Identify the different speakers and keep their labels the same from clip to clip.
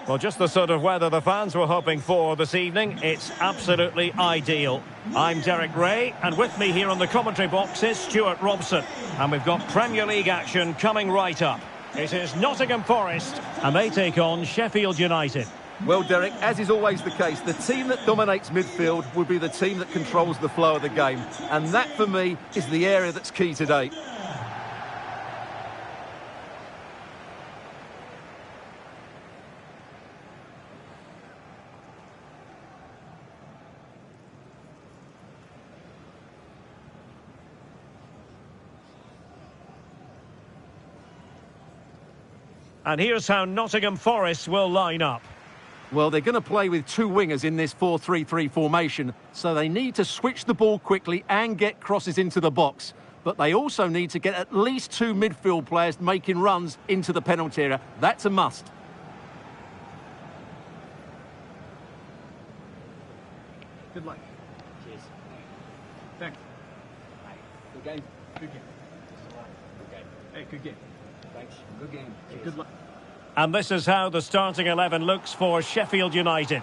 Speaker 1: Well, just the sort of weather the fans were hoping for this evening. It's absolutely ideal. I'm Derek Ray, and with me here on the commentary box is Stuart Robson. And we've got Premier League action coming right up. It is Nottingham Forest, and they take on Sheffield United.
Speaker 2: Well, Derek, as is always the case, the team that dominates midfield will be the team that controls the flow of the game. And that, for me, is the area that's key today.
Speaker 1: And here's how Nottingham Forest will line up.
Speaker 2: Well, they're going to play with two wingers in this 4-3-3 formation, so they need to switch the ball quickly and get crosses into the box. But they also need to get at least two midfield players making runs into the penalty area. That's a must. Good luck.
Speaker 3: Cheers.
Speaker 2: Thanks.
Speaker 3: Good game.
Speaker 2: Good game.
Speaker 3: Good game.
Speaker 2: Hey, good game.
Speaker 3: Thanks. Good game. Cheers.
Speaker 2: Good luck.
Speaker 1: And this is how the starting 11 looks for Sheffield United.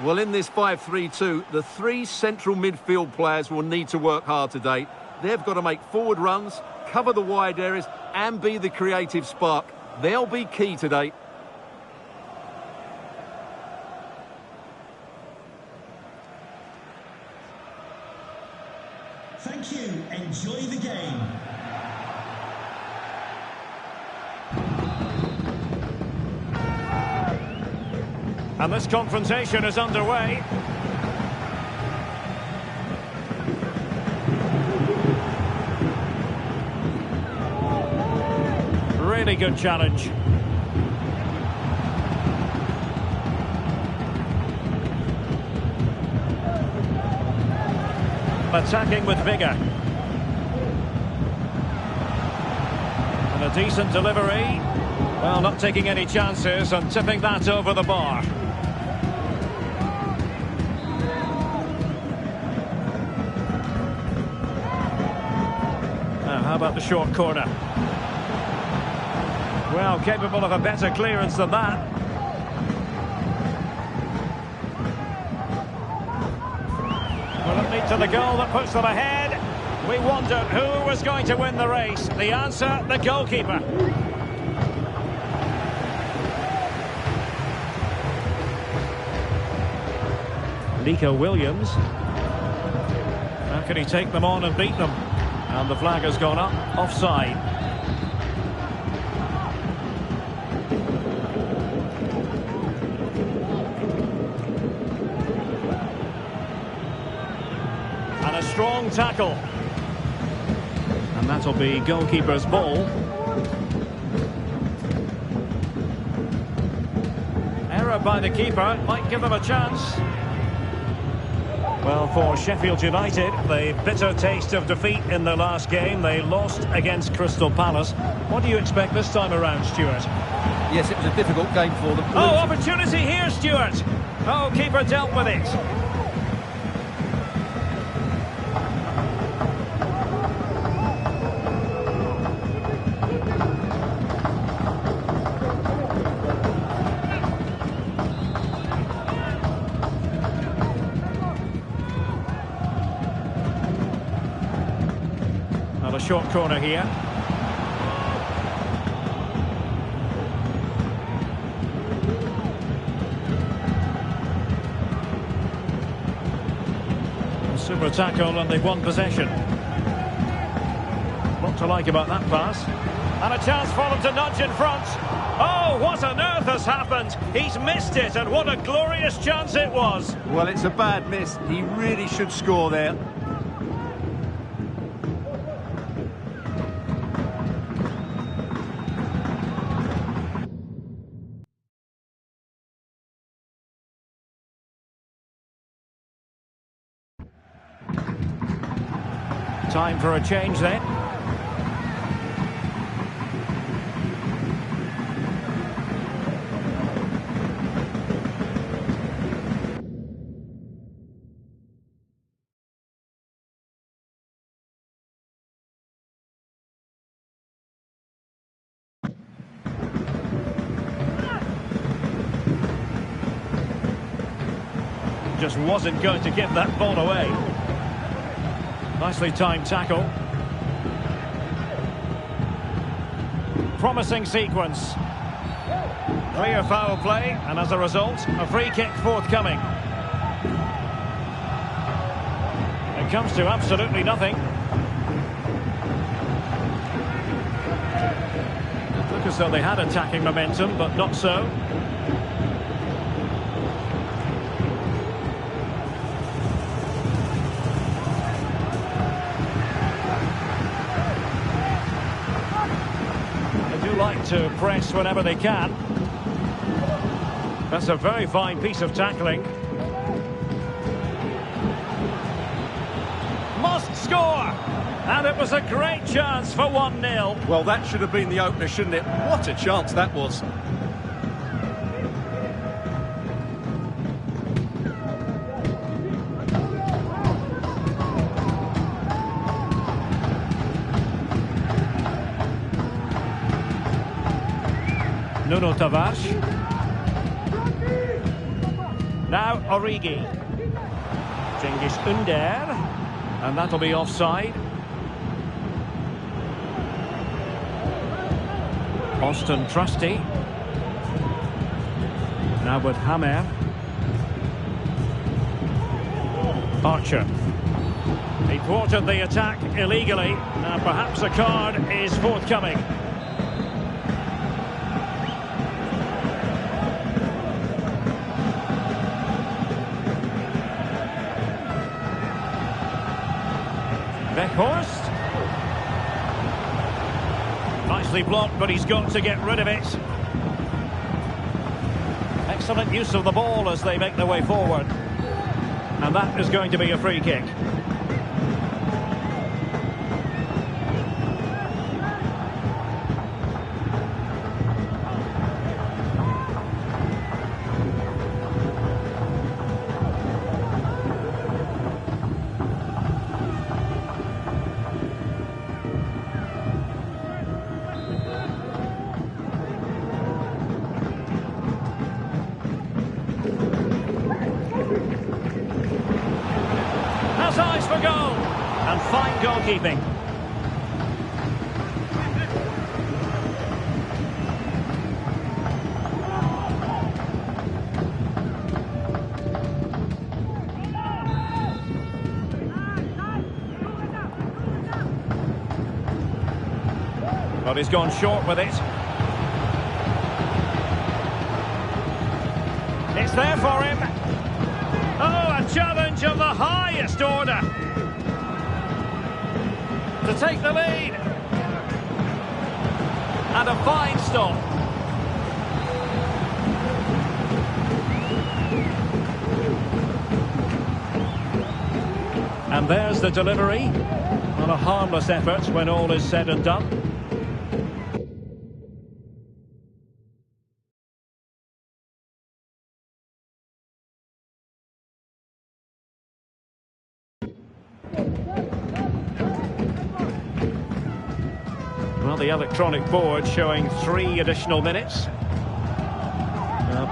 Speaker 2: Well, in this 5-3-2, the three central midfield players will need to work hard today. They've got to make forward runs, cover the wide areas, and be the creative spark. They'll be key today.
Speaker 4: Thank you. Enjoy the game.
Speaker 1: And this confrontation is underway. Really good challenge. Attacking with vigour. And a decent delivery. Well, not taking any chances and tipping that over the bar. How about the short corner? Well, capable of a better clearance than that. Will it lead to the goal that puts them ahead? We wondered who was going to win the race. The answer, the goalkeeper. Nico Williams. How can he take them on and beat them? And the flag has gone up, offside. And a strong tackle. And that'll be goalkeeper's ball. Error by the keeper, might give them a chance. Well, for Sheffield United, the bitter taste of defeat in their last game. They lost against Crystal Palace. What do you expect this time around, Stuart?
Speaker 2: Yes, it was a difficult game for them.
Speaker 1: Oh, opportunity here, Stuart. Oh, keeper dealt with it. Short corner here. Super tackle and they've won possession. What to like about that pass. And a chance for them to nudge in front. Oh, what on earth has happened? He's missed it, and what a glorious chance it was.
Speaker 2: Well, it's a bad miss. He really should score there.
Speaker 1: Time for a change then. just wasn't going to give that ball away. Nicely timed tackle. Promising sequence. Clear foul play, and as a result, a free kick forthcoming. It comes to absolutely nothing. Look as though they had attacking momentum, but not so. They do like to press whenever they can. That's a very fine piece of tackling. Must score! And it was a great chance for 1-0.
Speaker 2: Well, that should have been the opener, shouldn't it? What a chance that was.
Speaker 1: Nuno Tavares. Now Origi. Cengiz Ünder. And that'll be offside. Austin Trusty. Now with Hammer. Archer. He thwarted the attack illegally. And perhaps a card is forthcoming. Weghorst. Nicely blocked, but he's got to get rid of it. Excellent use of the ball as they make their way forward. And that is going to be a free kick. Eyes for goal, and fine goalkeeping. But he's gone short with it. It's there for him. Oh, a challenge of the highest order to take the lead. And a fine stop. And there's the delivery on a harmless effort when all is said and done. Well, the electronic board showing 3 additional minutes.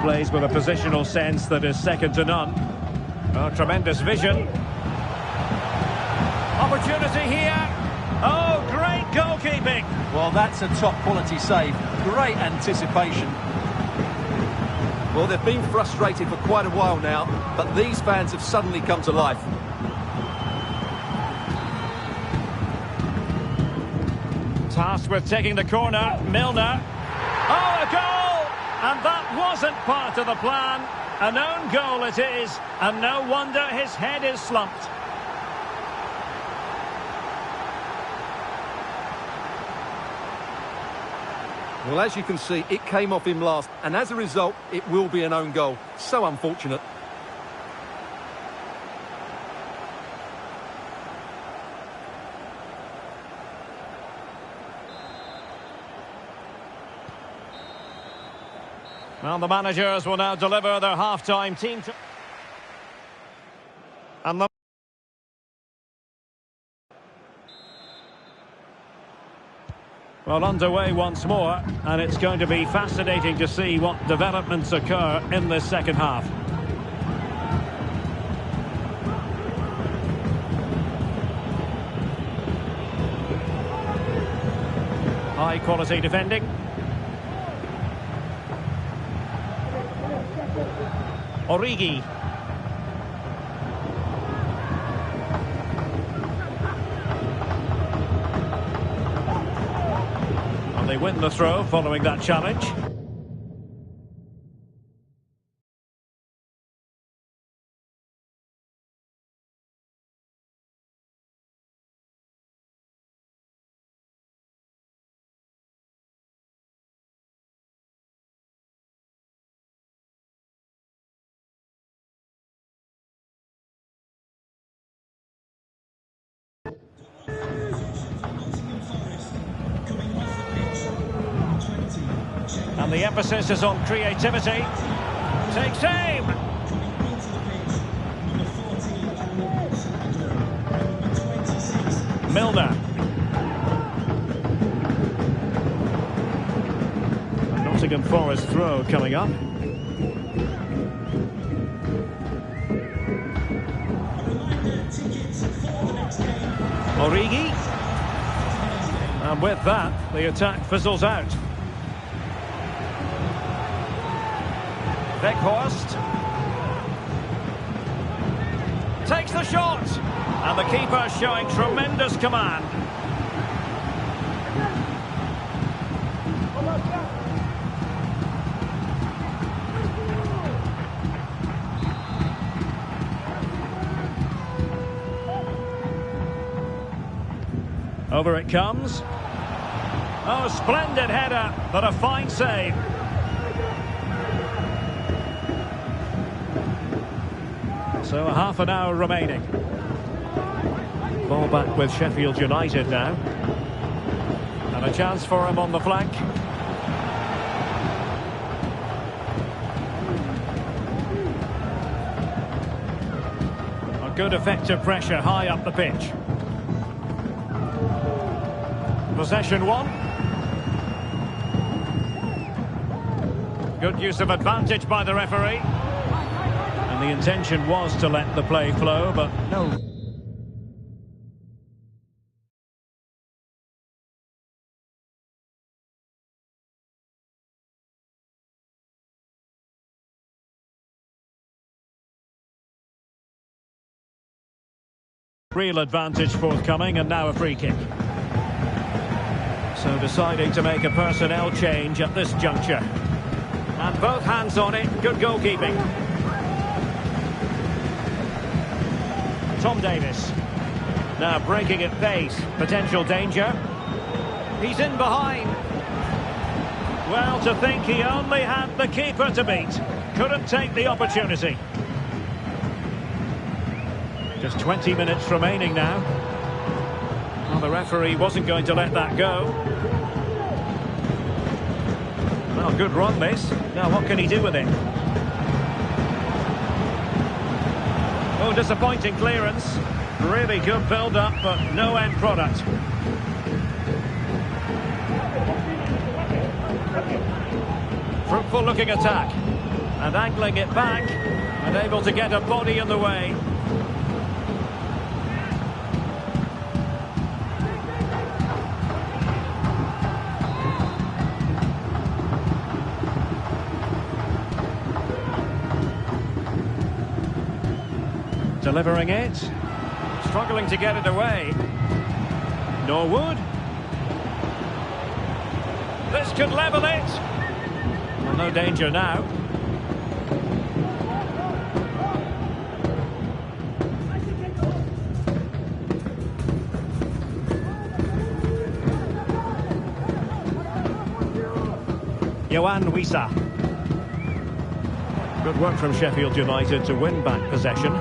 Speaker 1: Plays with a positional sense that is second to none. Oh, tremendous vision. Opportunity here. Oh, great goalkeeping.
Speaker 2: Well, that's a top quality save. Great anticipation. Well, they've been frustrated for quite a while now, but these fans have suddenly come to life.
Speaker 1: Tasked with taking the corner, Milner. Oh, a goal! And that wasn't part of the plan. An own goal it is, and no wonder his head is slumped.
Speaker 2: Well, as you can see, it came off him last, and as a result, it will be an own goal. So unfortunate.
Speaker 1: Well, the managers will now deliver their half-time team. And the well, underway once more, and it's going to be fascinating to see what developments occur in this second half. High quality defending. Origi. And they win the throw following that challenge. And the emphasis is on creativity. Takes aim. Milner. Nottingham Forest throw coming up. Origi. And with that, the attack fizzles out. Weghorst takes the shot, and the keeper showing tremendous command. Over it comes. Oh, splendid header, but a fine save. So half an hour remaining. Ball back with Sheffield United now. And a chance for him on the flank. A good effective pressure high up the pitch. Possession won. Good use of advantage by the referee. And the intention was to let the play flow, but no. Real advantage forthcoming, and now a free kick. So deciding to make a personnel change at this juncture. And both hands on it, good goalkeeping. Tom Davis. Now breaking at pace, potential danger. He's in behind. Well, to think he only had the keeper to beat. Couldn't take the opportunity. Just 20 minutes remaining now. Well, the referee wasn't going to let that go. Well, good run this. Now what can he do with it? Oh, disappointing clearance. Really good build-up, but no end product. Fruitful looking attack. And angling it back. And able to get a body in the way. Delivering it. Struggling to get it away. Norwood. This could level it. Well, no danger now. Yohan Wissa. Good work from Sheffield United to win back possession.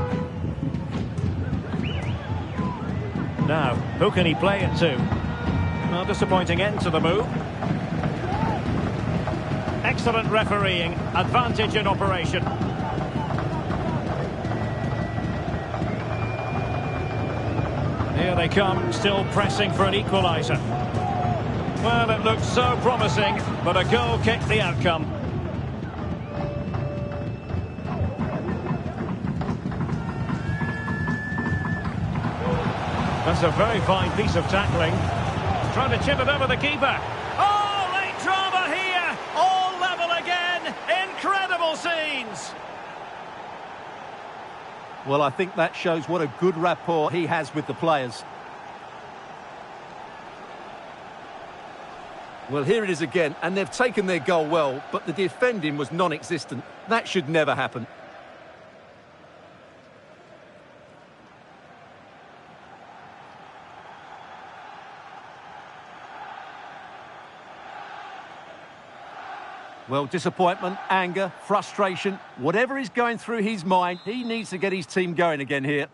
Speaker 1: Now, who can he play it to? Well, disappointing end to the move. Excellent refereeing, advantage in operation. Here they come, still pressing for an equaliser. Well, it looked so promising, but a goal kicked the outcome. That's a very fine piece of tackling. Trying to chip it over the keeper. chance.
Speaker 2: Well, I think that shows what a good rapport he has with the players. Well, here it is again, and they've taken their goal well, but the defending was non-existent. That should never happen. Well, disappointment, anger, frustration, whatever is going through his mind, he needs to get his team going again here.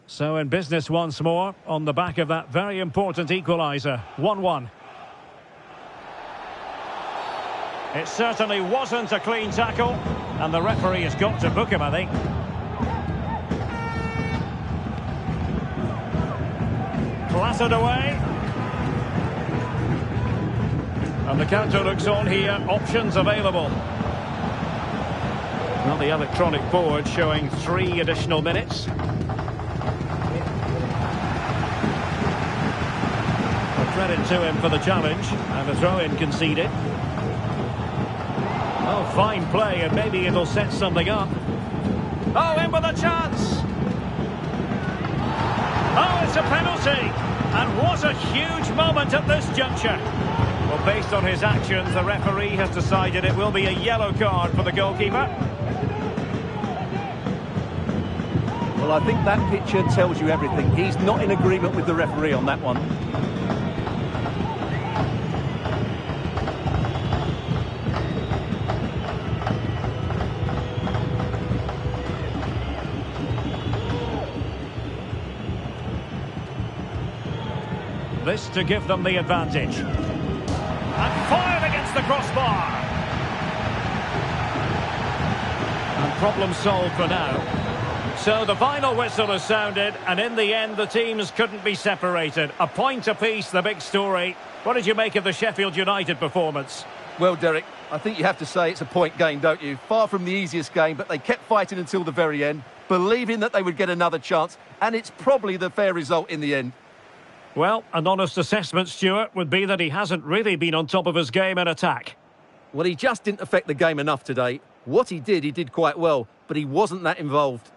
Speaker 1: So in business once more, on the back of that very important equaliser. 1-1. It certainly wasn't a clean tackle, and the referee has got to book him, I think. Clattered away. And the counter looks on here, options available. Well, the electronic board showing 3 additional minutes. A credit to him for the challenge, and a throw-in conceded. Oh, fine play, and maybe it'll set something up. Oh, in with a chance! Oh, it's a penalty! And what a huge moment at this juncture. Well, based on his actions, the referee has decided it will be a yellow card for the goalkeeper.
Speaker 2: Well, I think that picture tells you everything. He's not in agreement with the referee on that one.
Speaker 1: This to give them the advantage. And fired against the crossbar. And problem solved for now. So the final whistle has sounded, and in the end the teams couldn't be separated. A point apiece, the big story. What did you make of the Sheffield United performance?
Speaker 2: Well, Derek, I think you have to say it's a point game, don't you? Far from the easiest game, but they kept fighting until the very end, believing that they would get another chance, and it's probably the fair result in the end.
Speaker 1: Well, an honest assessment, Stuart, would be that he hasn't really been on top of his game in attack.
Speaker 2: Well, he just didn't affect the game enough today. What he did quite well, but he wasn't that involved.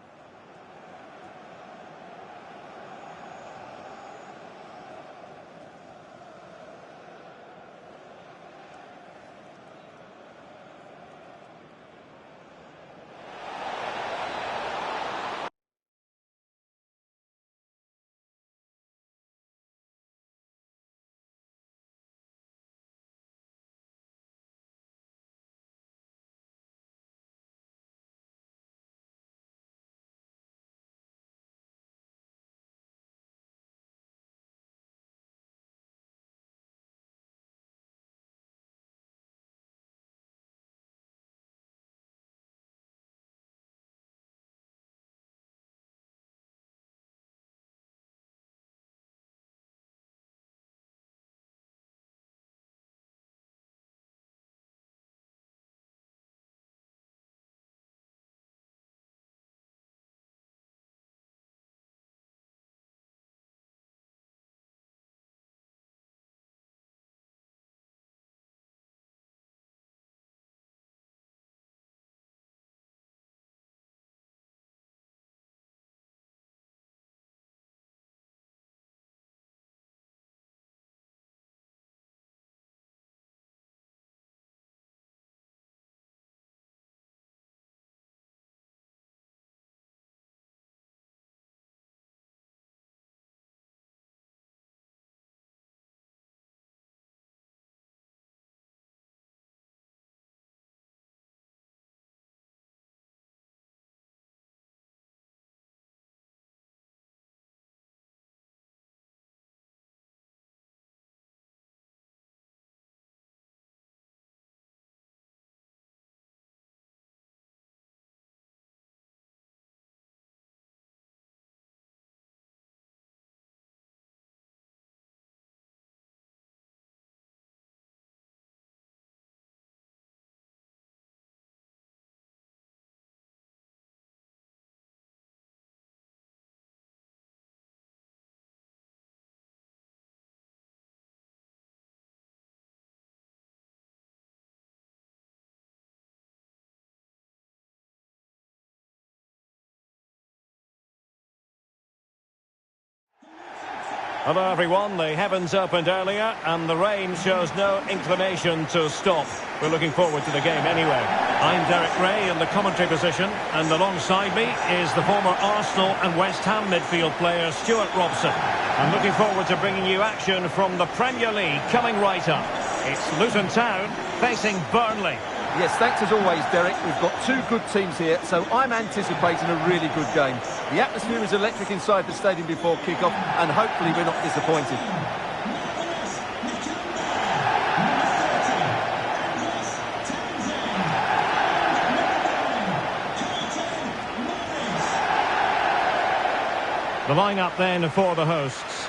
Speaker 1: Hello everyone, the heavens opened earlier and the rain shows no inclination to stop. We're looking forward to the game anyway. I'm Derek Ray in the commentary position, and alongside me is the former Arsenal and West Ham midfield player Stuart Robson. I'm looking forward to bringing you action from the Premier League coming right up. It's Luton Town facing Burnley.
Speaker 2: Yes, thanks as always, Derek. We've got two good teams here, so I'm anticipating a really good game. The atmosphere is electric inside the stadium before kick-off, and hopefully we're not disappointed.
Speaker 1: The line-up then for the hosts.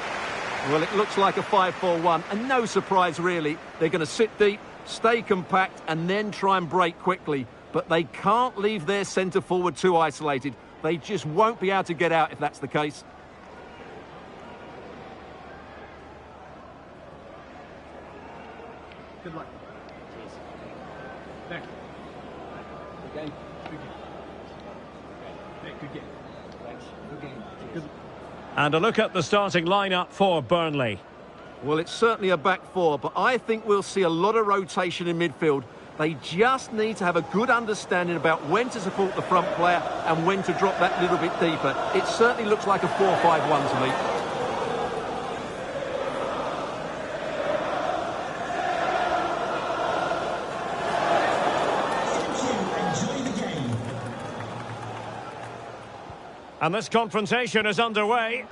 Speaker 2: Well, it looks like a 5-4-1, and no surprise really. They're going to sit deep, stay compact, and then try and break quickly. But they can't leave their centre-forward too isolated. They just won't be able to get out if that's the case.
Speaker 3: Good luck. Cheers. Thanks. Good game. Good game. Okay. Good game. Thanks. Good game. Cheers. Good.
Speaker 1: And a look at the starting lineup for Burnley.
Speaker 2: Well, it's certainly a back four, but I think we'll see a lot of rotation in midfield. They just need to have a good understanding about when to support the front player and when to drop that little bit deeper. It certainly looks like a 4-5-1 to me.
Speaker 4: Enjoy the game.
Speaker 1: And this confrontation is underway.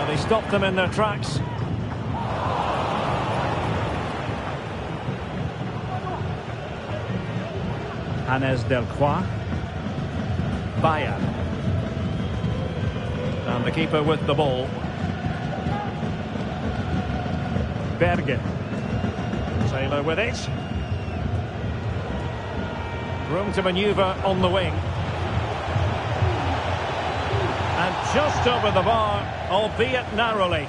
Speaker 1: They stopped them in their tracks. Hannes Delcroix. Bayer. And the keeper with the ball. Berge. Taylor with it. Room to manoeuvre on the wing. And just over the bar, albeit narrowly.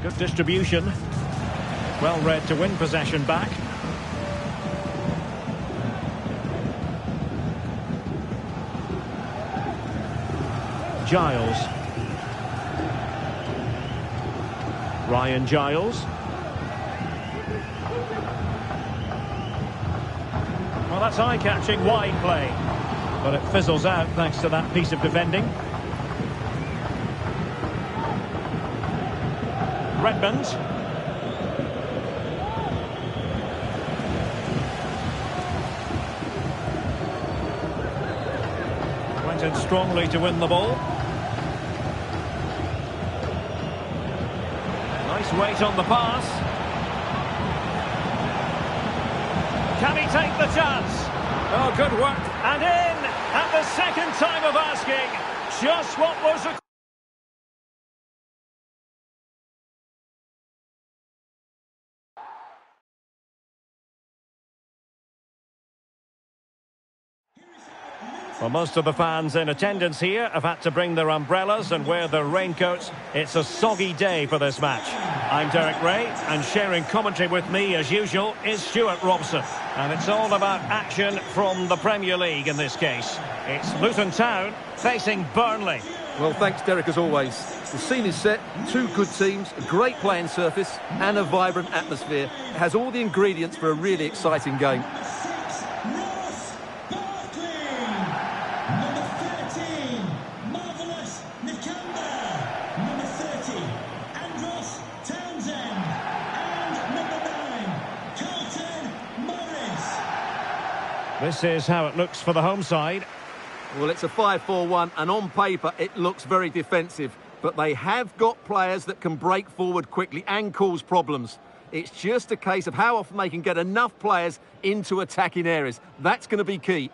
Speaker 1: Good distribution. Well read to win possession back. Giles. Ryan Giles. Well, that's eye-catching wide play. But it fizzles out thanks to that piece of defending. Redmond. Went in strongly to win the ball. Nice weight on the pass. Can he take the chance? Oh, good work. And in at the second time of asking. Just what was required. Well, most of the fans in attendance here have had to bring their umbrellas and wear their raincoats. It's a soggy day for this match. I'm Derek Ray, and sharing commentary with me, as usual, is Stuart Robson. And it's all about action from the Premier League in this case. It's Luton Town facing Burnley.
Speaker 2: Well, thanks, Derek, as always. The scene is set, two good teams, a great playing surface, and a vibrant atmosphere. It has all the ingredients for a really exciting game.
Speaker 1: This is how it looks for the home side.
Speaker 2: Well, it's a 5-4-1, and on paper it looks very defensive. But they have got players that can break forward quickly and cause problems. It's just a case of how often they can get enough players into attacking areas. That's going to be key.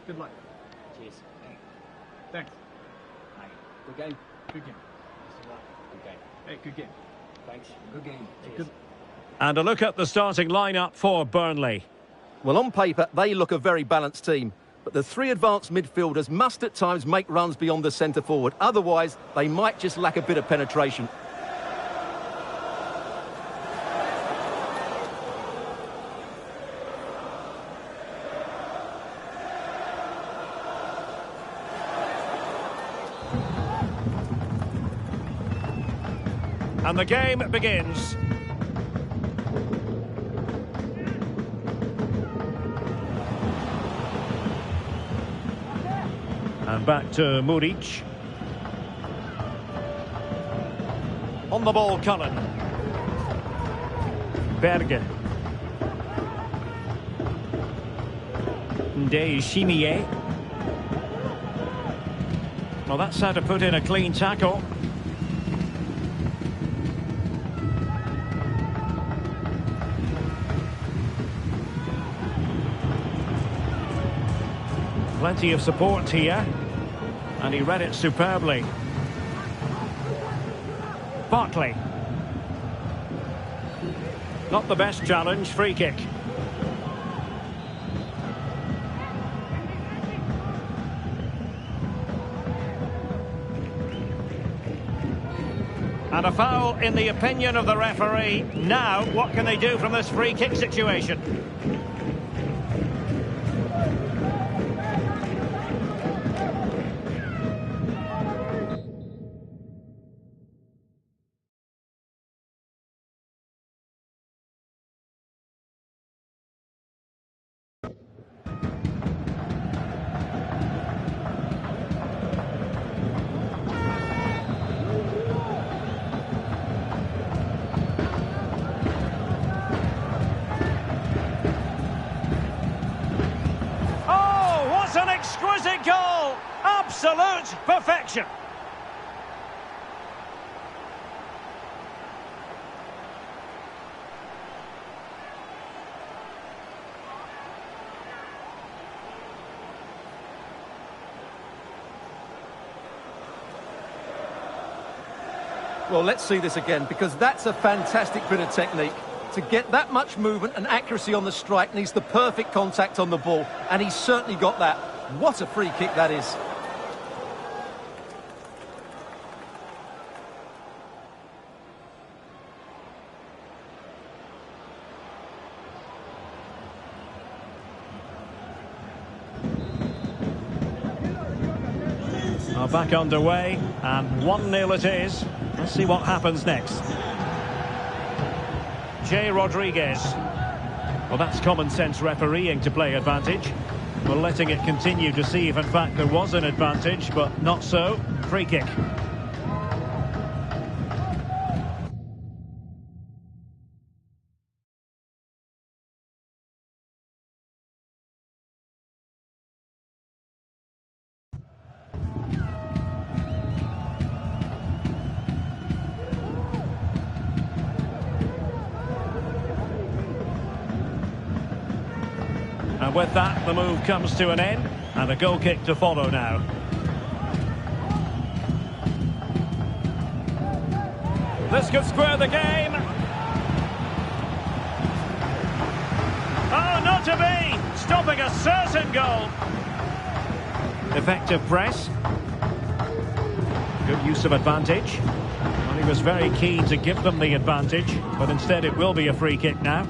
Speaker 3: Good luck. Cheers. Thanks. Hi. Good game. Good game. Good game. Hey, good game. Thanks. Good game. Cheers. Good.
Speaker 1: And a look at the starting lineup for Burnley.
Speaker 2: Well, on paper, they look a very balanced team. But the three advanced midfielders must at times make runs beyond the centre forward. Otherwise, they might just lack a bit of penetration.
Speaker 1: And the game begins. And back to Muric. On the ball, Cullen. Berge. De Chimier. Well, that's how to put in a clean tackle. Plenty of support here, and he read it superbly. Barkley. Not the best challenge, free kick. And a foul in the opinion of the referee. Now, what can they do from this free kick situation? Exquisite goal! Absolute perfection!
Speaker 2: Well, let's see this again, because that's a fantastic bit of technique. To get that much movement and accuracy on the strike needs the perfect contact on the ball, and he's certainly got that. What a free kick that is.
Speaker 1: Are back underway, and 1-0 it is. Let's see what happens next. Jay Rodriguez. Well, that's common sense refereeing to play advantage. We're letting it continue to see if in fact there was an advantage, but not so. Free kick. And with that, the move comes to an end, and a goal kick to follow now. This could square the game. Oh, not to be! Stopping a certain goal. Effective press. Good use of advantage. Well, he was very keen to give them the advantage, but instead it will be a free kick now.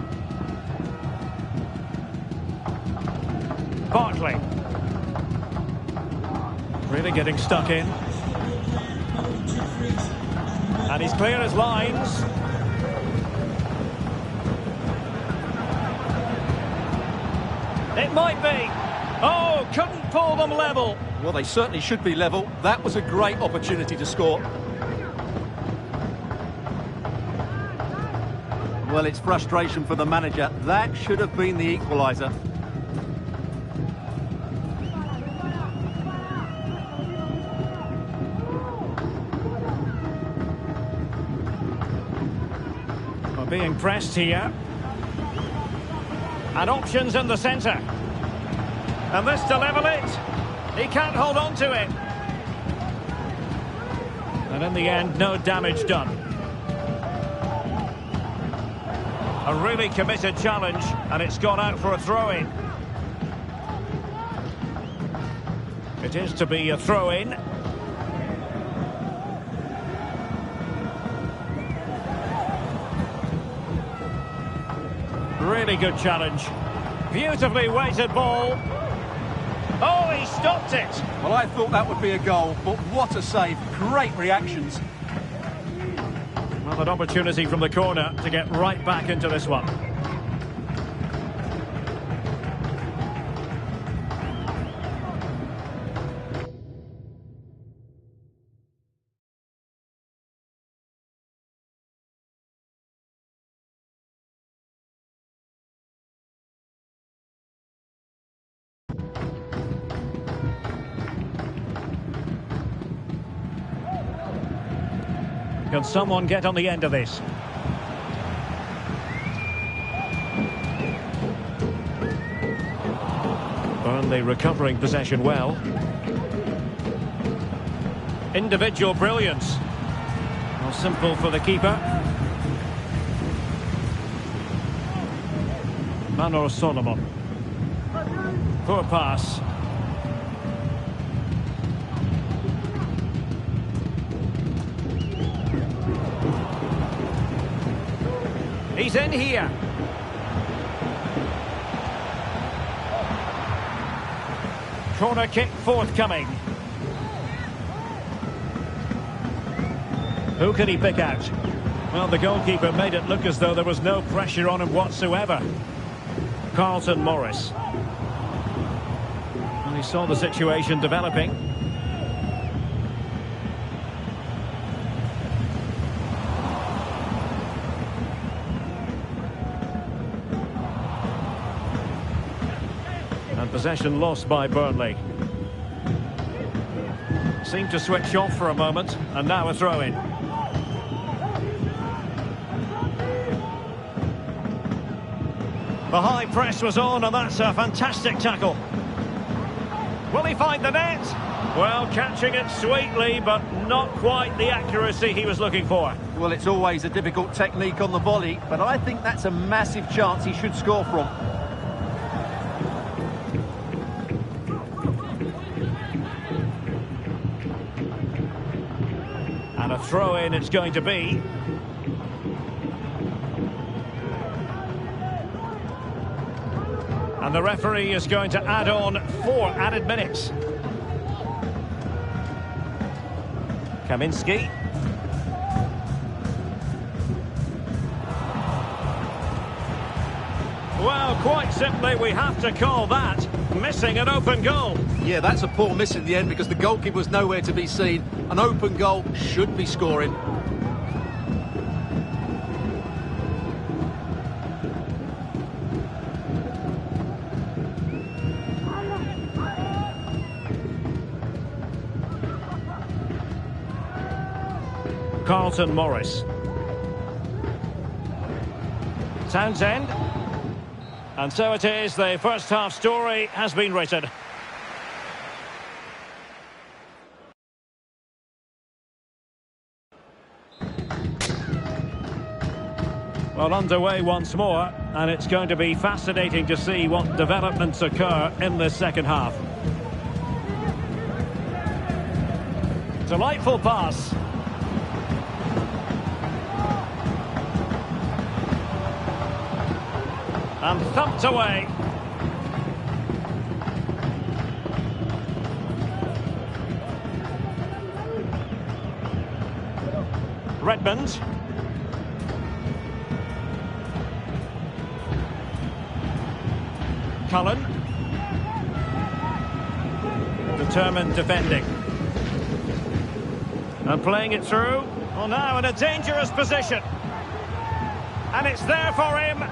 Speaker 1: Barkley. Really getting stuck in. And he's clear as lines. It might be. Oh, couldn't pull them level.
Speaker 2: Well, they certainly should be level. That was a great opportunity to score. Well, it's frustration for the manager. That should have been the equaliser.
Speaker 1: Being pressed here. And options in the centre. And this to level it. He can't hold on to it. And in the end, no damage done. A really committed challenge, and it's gone out for a throw-in. It is to be a throw-in. Really good challenge. Beautifully weighted ball. Oh, he stopped it.
Speaker 2: Well, I thought that would be a goal, but what a save. Great reactions.
Speaker 1: Well, an opportunity from the corner to get right back into this one. Can someone get on the end of this? Burnley recovering possession well. Individual brilliance. Well, simple for the keeper. Manor Solomon. Poor pass. He's in here. Corner kick forthcoming. Who can he pick out? Well, the goalkeeper made it look as though there was no pressure on him whatsoever. Carlton Morris. And he saw the situation developing. And possession lost by Burnley. Seemed to switch off for a moment, and now a throw-in. The high press was on, and that's a fantastic tackle. Will he find the net? Well, catching it sweetly, but not quite the accuracy he was looking for.
Speaker 2: Well, it's always a difficult technique on the volley, but I think that's a massive chance he should score from.
Speaker 1: And a throw-in it's going to be. And the referee is going to add on 4 added minutes. Kaminski. Well, quite simply, we have to call that missing an open goal.
Speaker 2: Yeah, that's a poor miss in the end because the goalkeeper was nowhere to be seen. An open goal should be scoring.
Speaker 1: Carlton Morris. Townsend. And so it is, the first half story has been written. Well, underway once more, and it's going to be fascinating to see what developments occur in the second half. Delightful pass. And thumped away. Redmond. Cullen. Determined defending. And playing it through. Well, now in a dangerous position. And it's there for him.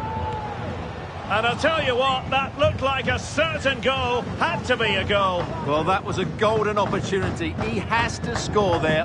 Speaker 1: And I'll tell you what, that looked like a certain goal. Had to be a goal.
Speaker 2: Well, that was a golden opportunity. He has to score there.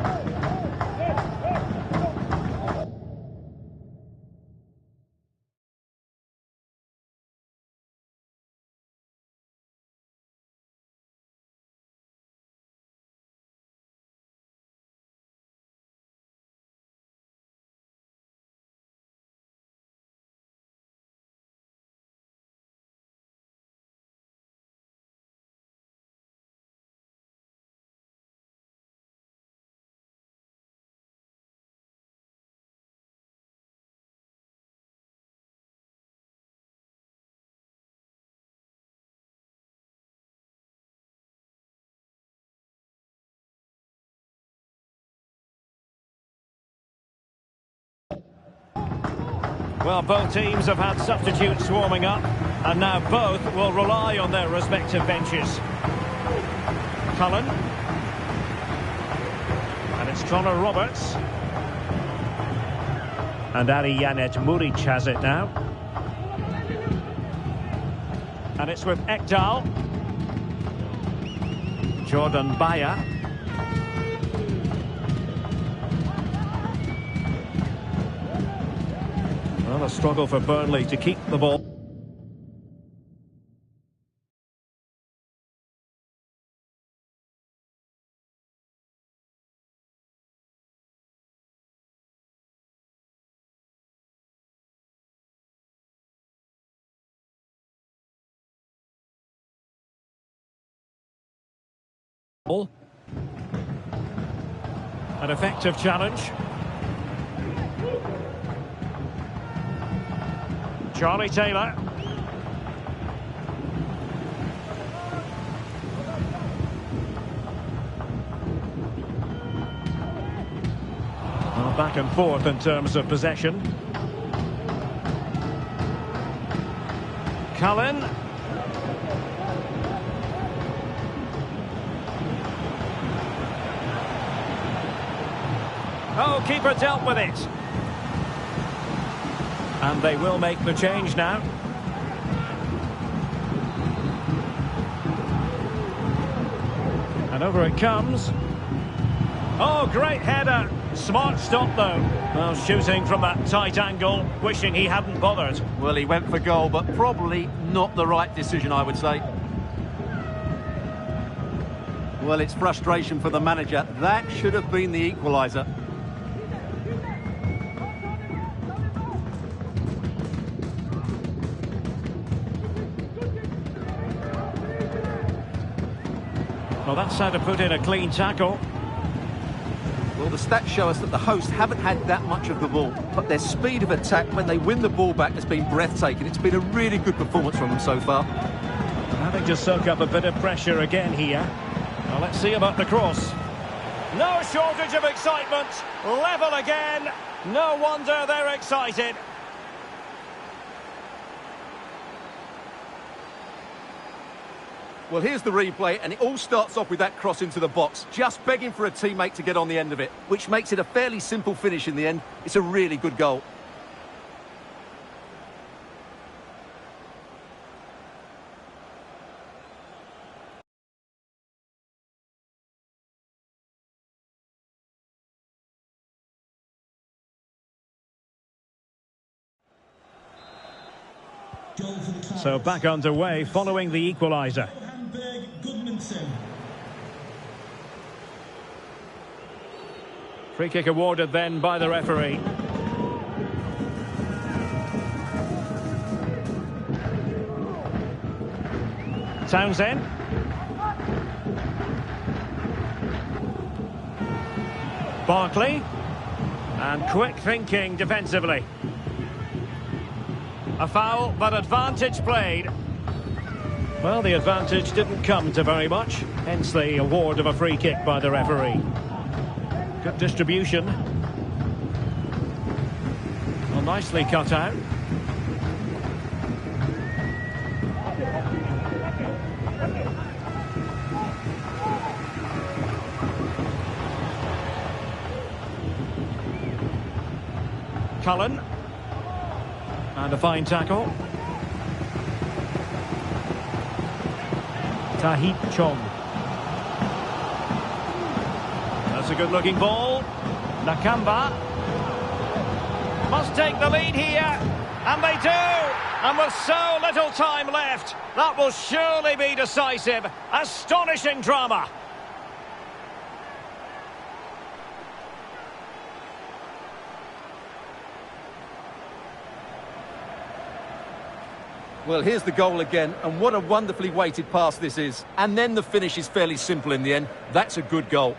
Speaker 1: Well, both teams have had substitutes warming up, and now both will rely on their respective benches. Cullen. And it's Connor Roberts. And Arijanet Muric has it now. And it's with Ekdal. Jordan Bayer. Well, a struggle for Burnley to keep the ball. An effective challenge. Charlie Taylor. Well, back and forth in terms of possession. Cullen. Oh, keeper dealt with it. And they will make the change now. And over it comes. Oh, great header. Smart stop, though. Well, shooting from that tight angle, wishing he hadn't bothered.
Speaker 2: Well, he went for goal, but probably not the right decision, I would say. Well, it's frustration for the manager. That should have been the equaliser.
Speaker 1: Well, that's how to put in a clean tackle.
Speaker 2: Well, the stats show us that the hosts haven't had that much of the ball, but their speed of attack when they win the ball back has been breathtaking. It's been a really good performance from them so far.
Speaker 1: Having to soak up a bit of pressure again here. Well, let's see about the cross. No shortage of excitement. Level again. No wonder they're excited.
Speaker 2: Well, here's the replay, and it all starts off with that cross into the box, just begging for a teammate to get on the end of it, which makes it a fairly simple finish in the end. It's a really good goal.
Speaker 1: So back underway following the equaliser. Free kick awarded then by the referee. Townsend. Barkley. And quick thinking defensively. A foul, but advantage played. Well, the advantage didn't come to very much, hence the award of a free kick by the referee. Good distribution. Well, nicely cut out. Cullen. And a fine tackle. Tahith Chong. That's a good-looking ball. Nakamba. Must take the lead here. And they do. And with so little time left, that will surely be decisive. Astonishing drama.
Speaker 2: Well, here's the goal again, and what a wonderfully weighted pass this is. And then the finish is fairly simple in the end. That's a good goal.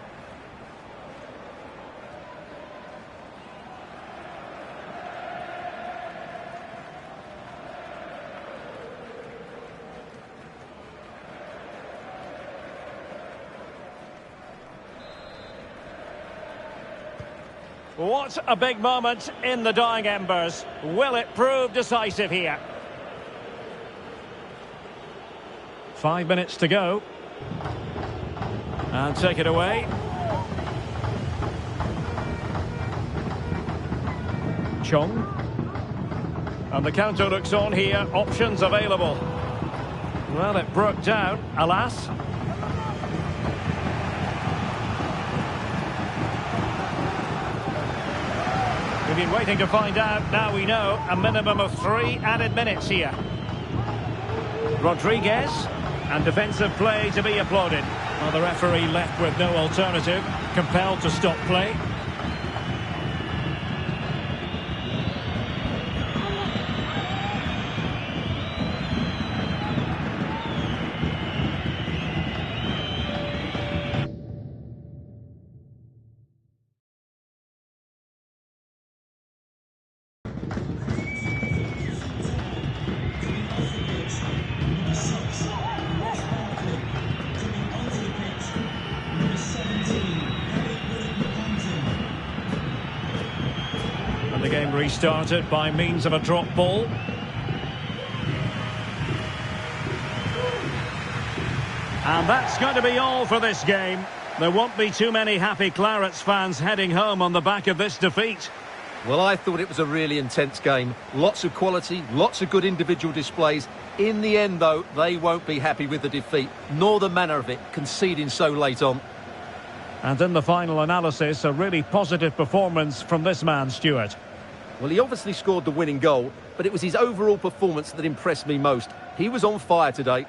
Speaker 1: What a big moment in the dying embers. Will it prove decisive here? 5 minutes to go. And take it away. Chong. And the counter looks on here. Options available. Well, it broke down, alas. We've been waiting to find out. Now we know. A minimum of 3 added minutes here. Rodriguez. And defensive play to be applauded. Well, the referee left with no alternative. Compelled to stop play. The game restarted by means of a drop ball. And that's going to be all for this game. There won't be too many happy Clarets fans heading home on the back of this defeat.
Speaker 2: Well, I thought it was a really intense game. Lots of quality, lots of good individual displays. In the end, though, they won't be happy with the defeat, nor the manner of it, conceding so late on.
Speaker 1: And in the final analysis, a really positive performance from this man, Stuart.
Speaker 2: Well, he obviously scored the winning goal, but it was his overall performance that impressed me most. He was on fire today.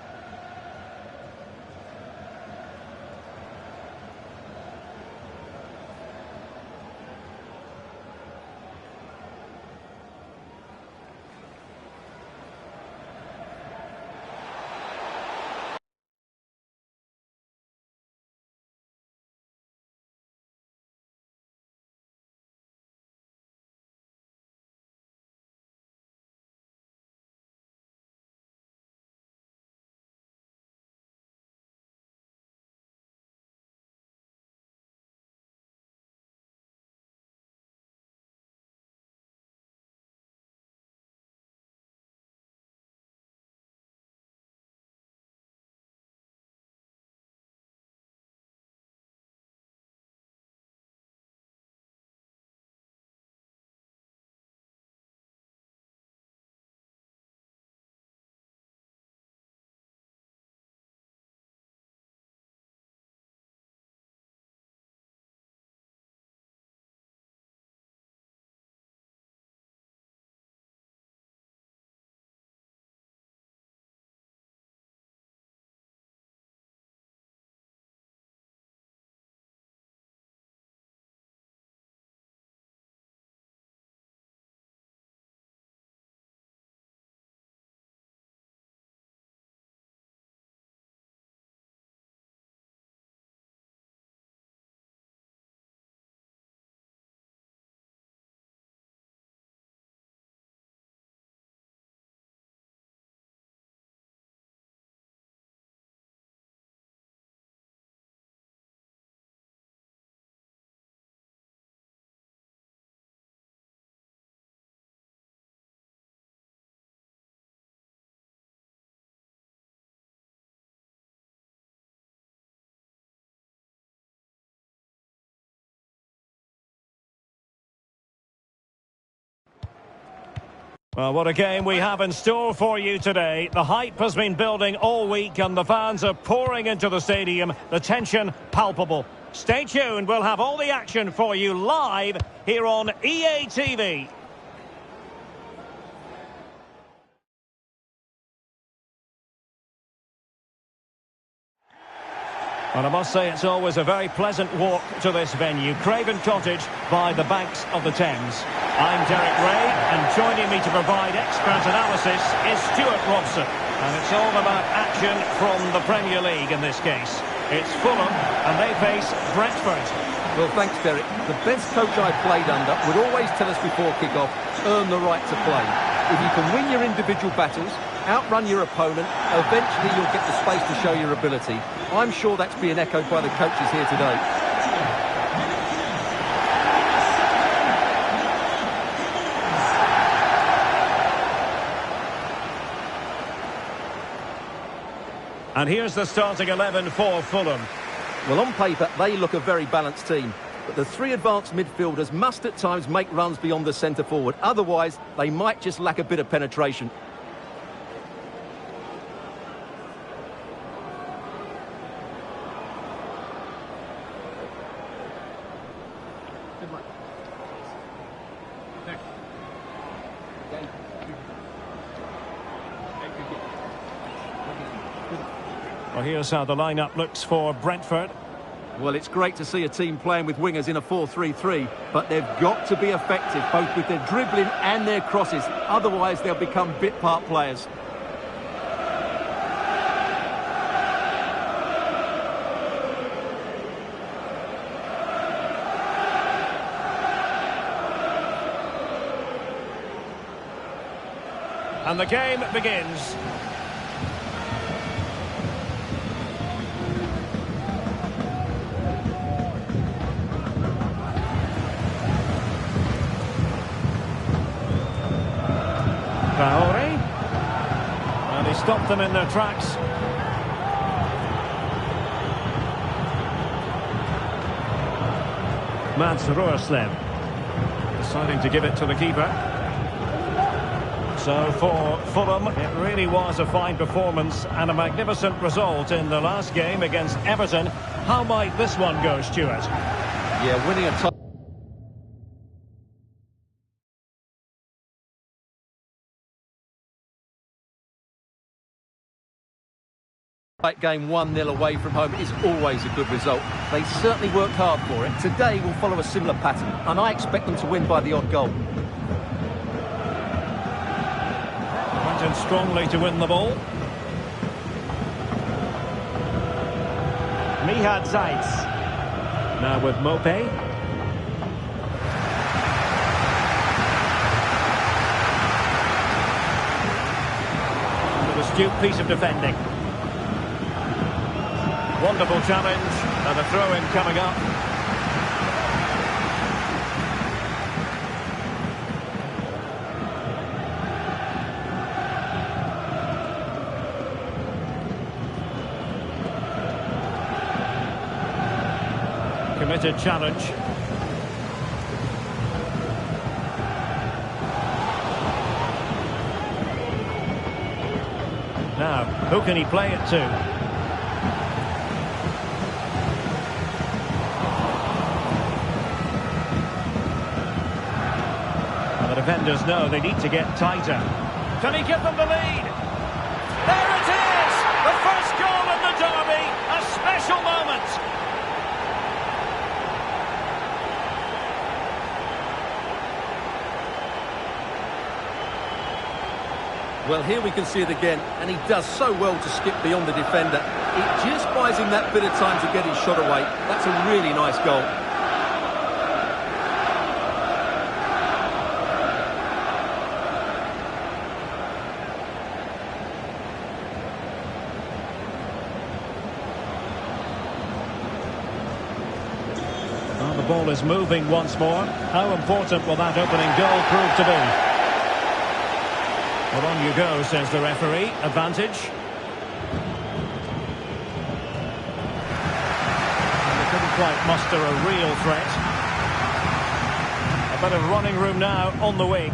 Speaker 1: Well, what a game we have in store for you today. The hype has been building all week and the fans are pouring into the stadium. The tension palpable. Stay tuned, we'll have all the action for you live here on EA TV. And I must say it's always a very pleasant walk to this venue, Craven Cottage, by the banks of the Thames. I'm Derek Ray, and joining me to provide expert analysis is Stuart Robson. And it's all about action from the Premier League in this case. It's Fulham, and they face Brentford.
Speaker 2: Well, thanks, Derek. The best coach I played under would always tell us before kick-off, earn the right to play. If you can win your individual battles, outrun your opponent, eventually you'll get the space to show your ability. I'm sure that's being echoed by the coaches here today.
Speaker 1: And here's the starting 11 for Fulham.
Speaker 2: Well, on paper, they look a very balanced team. But the three advanced midfielders must at times make runs beyond the centre-forward. Otherwise, they might just lack a bit of penetration.
Speaker 3: Good luck. Next. Okay.
Speaker 1: Well, here's how the lineup looks for Brentford.
Speaker 2: Well, it's great to see a team playing with wingers in a 4-3-3, but they've got to be effective, both with their dribbling and their crosses. Otherwise, they'll become bit-part players.
Speaker 1: And the game begins. And he stopped them in their tracks. Mads Roerslev deciding to give it to the keeper. So for Fulham, it really was a fine performance and a magnificent result in the last game against Everton. How might this one go, Stuart?
Speaker 2: Yeah, winning a top... game 1-0 away from home is always a good result. They certainly worked hard for it. Today will follow a similar pattern, and I expect them to win by the odd goal.
Speaker 1: Went in strongly to win the ball. Mihad Zaitz. Now with Mope. With a astute piece of defending. Wonderful challenge, and a throw-in coming up. Committed challenge. Now, who can he play it to? Defenders know they need to get tighter. Can he give them the lead? There it is! The first goal in the derby! A special moment!
Speaker 2: Well, here we can see it again, and he does so well to skip beyond the defender. It just buys him that bit of time to get his shot away. That's a really nice goal.
Speaker 1: The ball is moving once more. How important will that opening goal prove to be? Well, on you go, says the referee. Advantage. And they couldn't quite muster a real threat. A bit of running room now on the wing.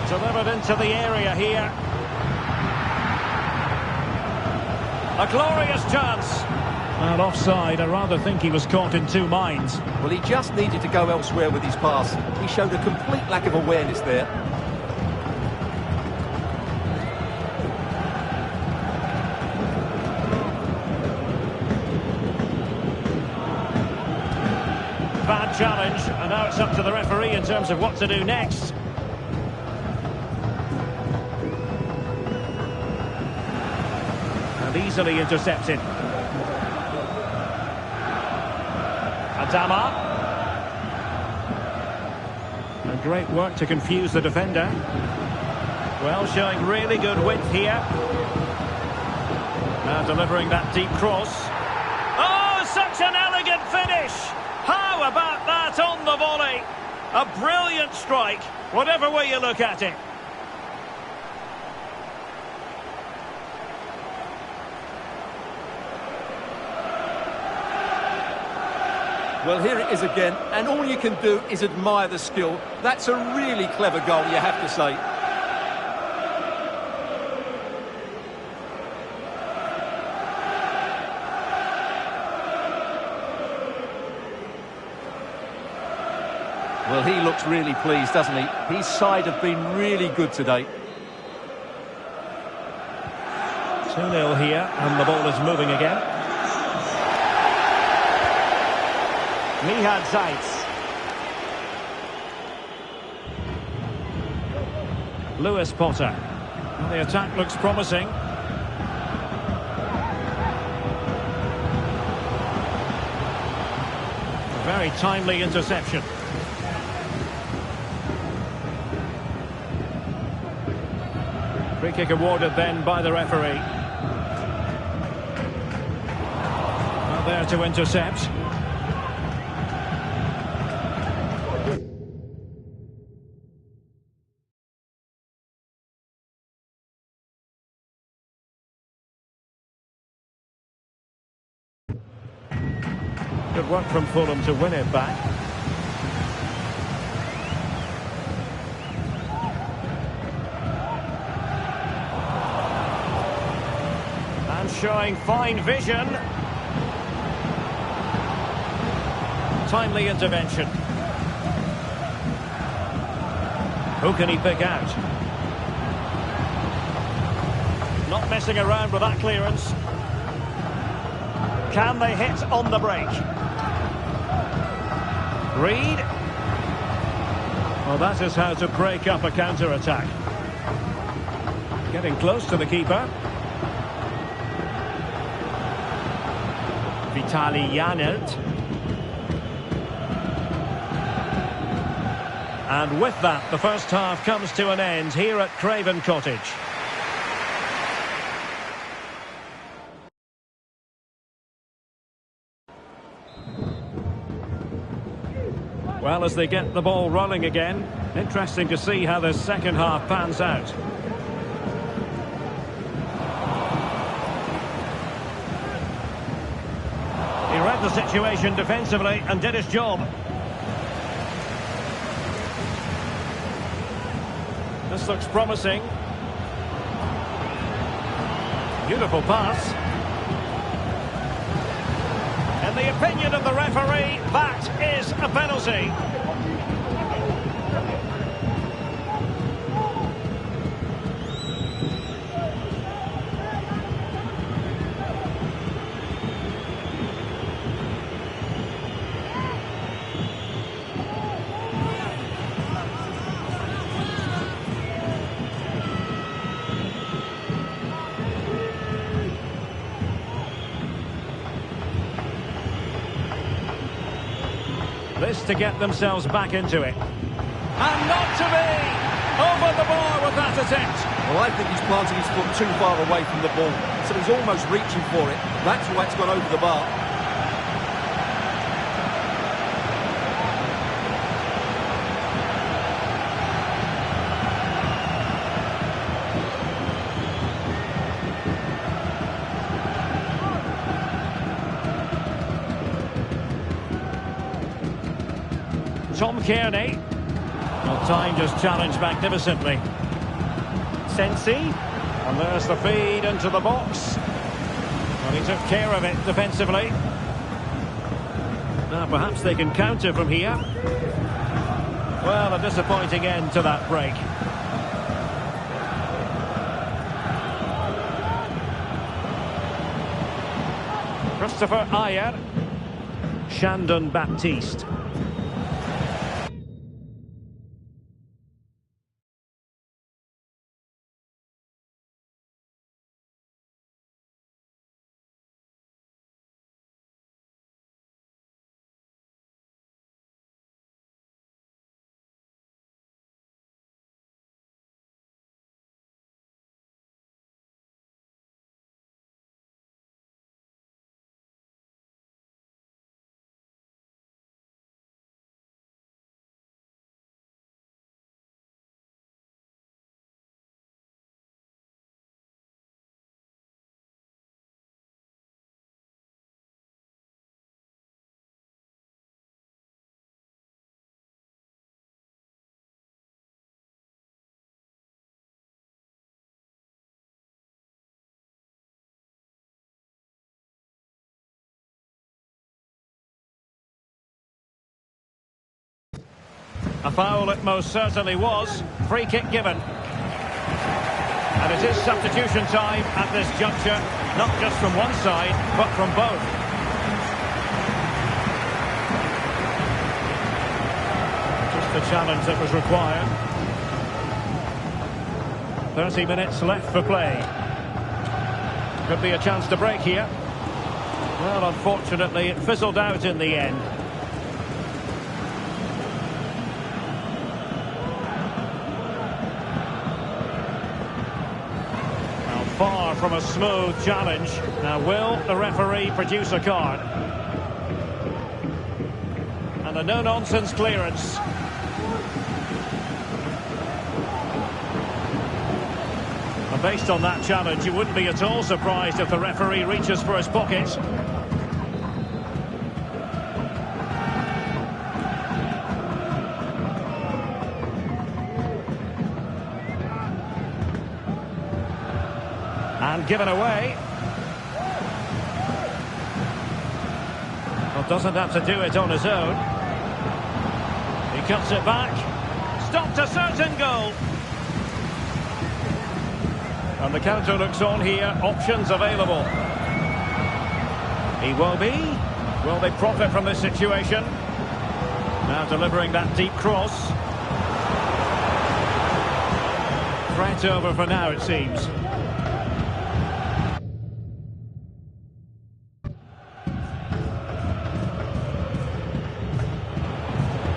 Speaker 1: Delivered into the area here. A glorious chance. And offside, I rather think he was caught in two minds.
Speaker 2: Well, he just needed to go elsewhere with his pass. He showed a complete lack of awareness there.
Speaker 1: Bad challenge, and now it's up to the referee in terms of what to do next. Easily intercepted. Adama. And great work to confuse the defender. Well, showing really good width here. Now delivering that deep cross. Oh, such an elegant finish! How about that on the volley? A brilliant strike, whatever way you look at it.
Speaker 2: Well, here it is again, and all you can do is admire the skill. That's a really clever goal, you have to say. Well, he looks really pleased, doesn't he? His side have been really good today.
Speaker 1: 2-0 here, and the ball is moving again. Mihad Zaitz. Lewis Potter. The attack looks promising. A very timely interception. Free kick awarded then by the referee. Not there to intercept. Good work from Fulham to win it back. And showing fine vision. Timely intervention. Who can he pick out? Not messing around with that clearance. Can they hit on the break? Reed. Well, that is how to break up a counter-attack. Getting close to the keeper. Vitaly Janelt. And with that, the first half comes to an end here at Craven Cottage. Well, as they get the ball rolling again, interesting to see how the second half pans out. He read the situation defensively and did his job. This looks promising. Beautiful pass. In the opinion of the referee, that is a penalty. This to get themselves back into it. And not to be! Over the bar with that attempt.
Speaker 2: Well, I think he's planting his foot too far away from the ball, so he's almost reaching for it. That's why it's gone over the bar.
Speaker 1: Tom Kearney. Well, time just challenged magnificently. Sensi. And there's the feed into the box. Well, he took care of it defensively. Now perhaps they can counter from here. Well, a disappointing end to that break. Christopher Ayer. Shandon Baptiste. A foul it most certainly was. Free kick given. And it is substitution time at this juncture, not just from one side, but from both. Just the challenge that was required. 30 minutes left for play. Could be a chance to break here. Well, unfortunately, it fizzled out in the end. Now, far from a smooth challenge. Now, will the referee produce a card? And a no-nonsense clearance. And based on that challenge, you wouldn't be at all surprised if the referee reaches for his pocket. And given away. Well, doesn't have to do it on his own. He cuts it back. Stopped a certain goal. And the counter looks on here. Options available. He will be. Will they profit from this situation? Now delivering that deep cross. Threat over for now, it seems.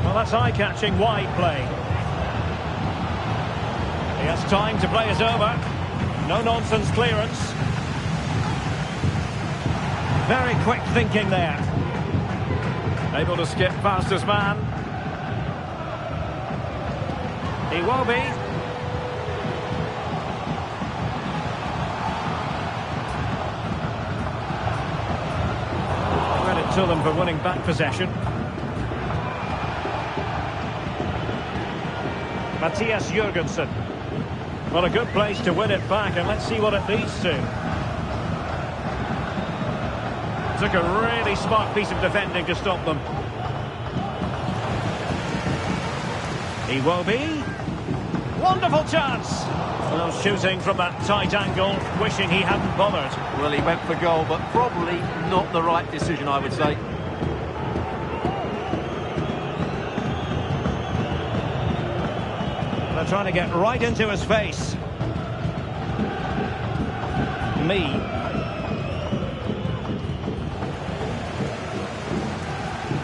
Speaker 1: Well, that's eye-catching wide play. He has time to play it over. No-nonsense clearance. Very quick thinking there. Able to skip past his man. He will be. Credit to them for winning back possession. Matthias Jurgensen. Well, a good place to win it back, and let's see what it leads to. Took a really smart piece of defending to stop them. He will be. Wonderful chance. Well, shooting from that tight angle, wishing he hadn't bothered.
Speaker 2: Well, he went for goal, but probably not the right decision, I would say.
Speaker 1: They're trying to get right into his face.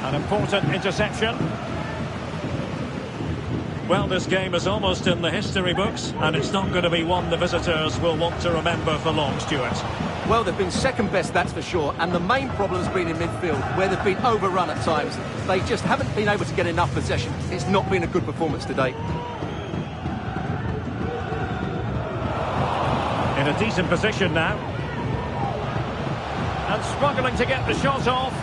Speaker 1: An important interception. Well, this game is almost in the history books, and it's not going to be one the visitors will want to remember for long, Stuart.
Speaker 2: Well, they've been second best, that's for sure, and the main problem's been in midfield, where they've been overrun at times. They just haven't been able to get enough possession. It's not been a good performance today.
Speaker 1: In a decent position now. And struggling to get the shot off.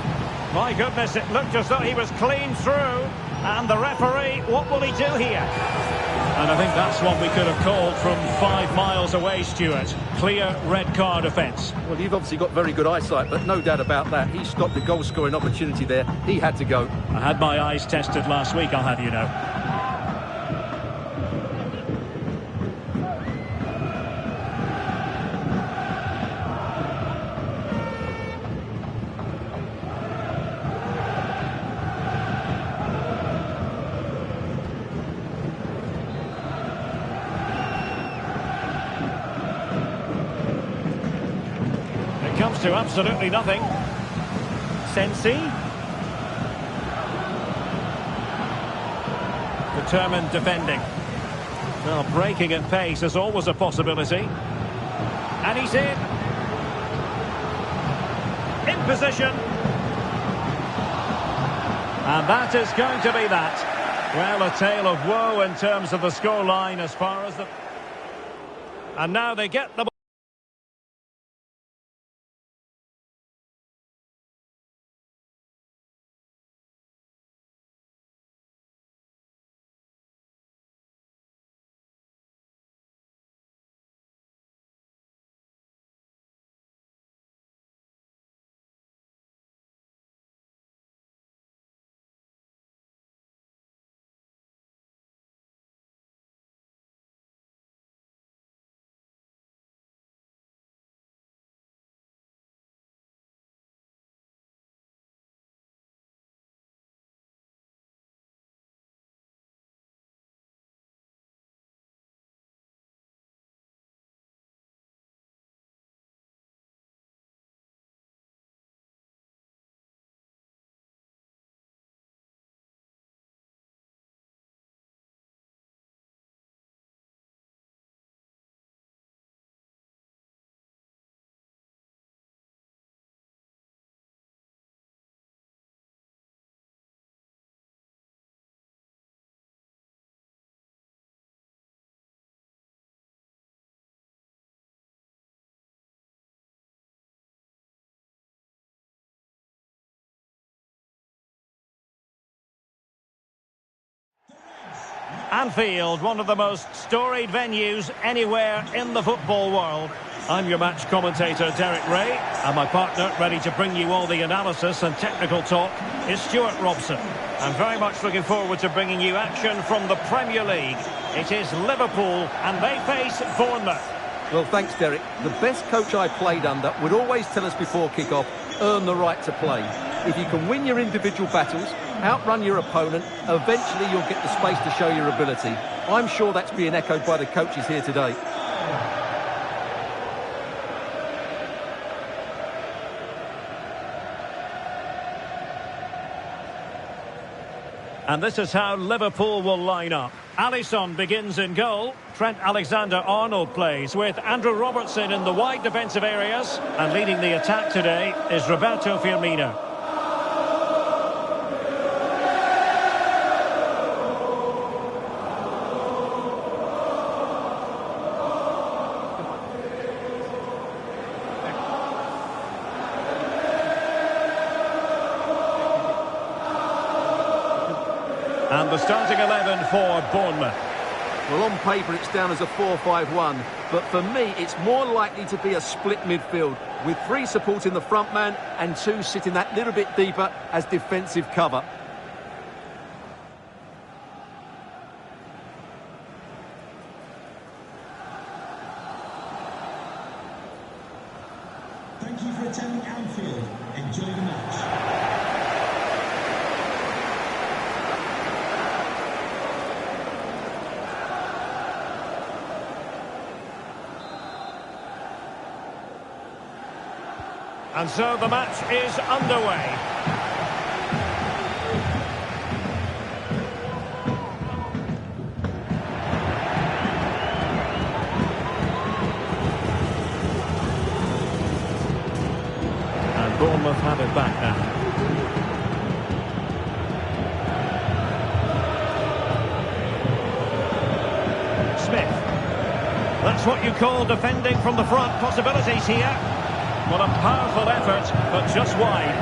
Speaker 1: My goodness, it looked as though he was clean through. And the referee, what will he do here? And I think that's what we could have called from 5 miles away, Stuart. Clear red card offence.
Speaker 2: Well, you've obviously got very good eyesight, but no doubt about that. He stopped a goal-scoring opportunity there. He had to go.
Speaker 1: I had my eyes tested last week, I'll have you know. Comes to absolutely nothing. Sensi. Determined defending. Well, breaking at pace is always a possibility. And he's in. In position. And that is going to be that. Well, a tale of woe in terms of the scoreline as far as the... And now they get the... Anfield, one of the most storied venues anywhere in the football world. I'm your match commentator, Derek Ray, and my partner, ready to bring you all the analysis and technical talk, is Stuart Robson. I'm very much looking forward to bringing you action from the Premier League. It is Liverpool, and they face Bournemouth.
Speaker 2: Well, thanks, Derek. The best coach I played under would always tell us before kick-off, earn the right to play. If you can win your individual battles, outrun your opponent, eventually you'll get the space to show your ability. I'm sure that's being echoed by the coaches here today.
Speaker 1: And this is how Liverpool will line up. Alisson begins in goal. Trent Alexander-Arnold plays with Andrew Robertson in the wide defensive areas. And leading the attack today is Roberto Firmino. And the starting 11 for Bournemouth.
Speaker 2: Well, on paper it's down as a 4-5-1, but for me it's more likely to be a split midfield, with 3 supporting the front man and 2 sitting that little bit deeper as defensive cover.
Speaker 4: Thank you for attending Anfield. Enjoy the match.
Speaker 1: And so the match is underway. And Bournemouth have it back now. Smith. That's what you call defending from the front. Possibilities here. What a powerful effort, but just wide.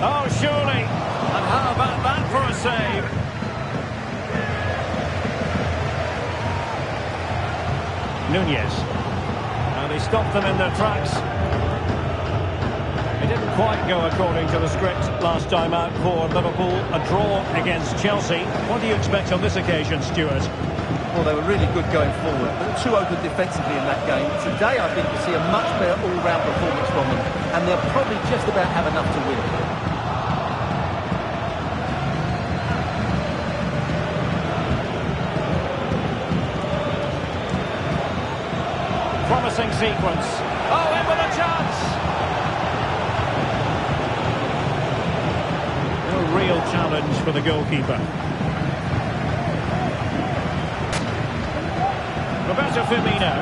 Speaker 1: Oh, surely. And how about that for a save? Nunez. And he stopped them in their tracks. It didn't quite go according to the script last time out for Liverpool. A draw against Chelsea. What do you expect on this occasion, Stuart?
Speaker 2: Well, they were really good going forward, but too open defensively in that game. Today, I think we'll see a much better all-round performance from them, and they'll probably just about have enough to win.
Speaker 1: Promising sequence. Oh, in with a chance! No real challenge for the goalkeeper. Roberto Firmino.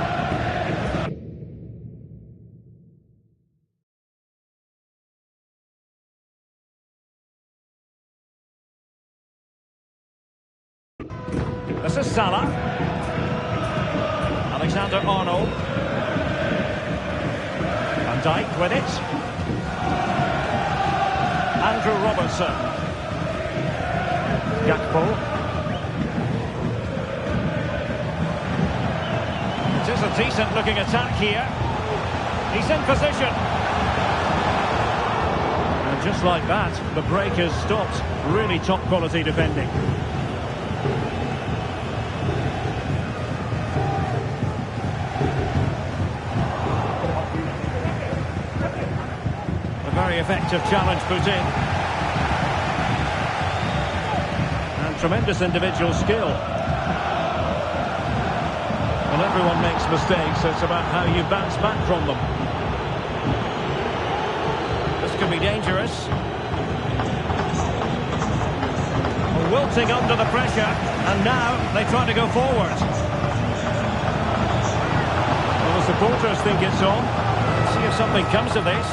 Speaker 1: This is Salah. Alexander-Arnold. Van Dijk with it. Andrew Robertson. Gakpo. It is a decent-looking attack here. He's in position. And just like that, the break has stopped. Really top-quality defending. A very effective challenge put in. And tremendous individual skill. Well, everyone makes mistakes, so it's about how you bounce back from them. This could be dangerous. Wilting under the pressure, and now they try to go forward. Well, the supporters think it's on. Let's see if something comes of this.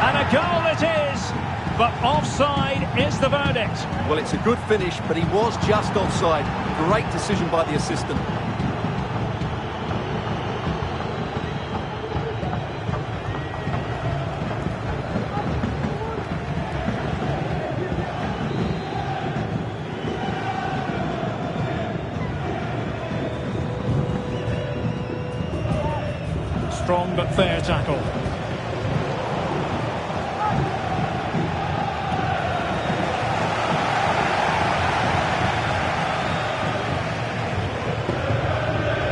Speaker 1: And a goal it is! But offside is the verdict.
Speaker 2: Well, it's a good finish, but he was just offside. Great decision by the assistant.
Speaker 1: strong but fair tackle.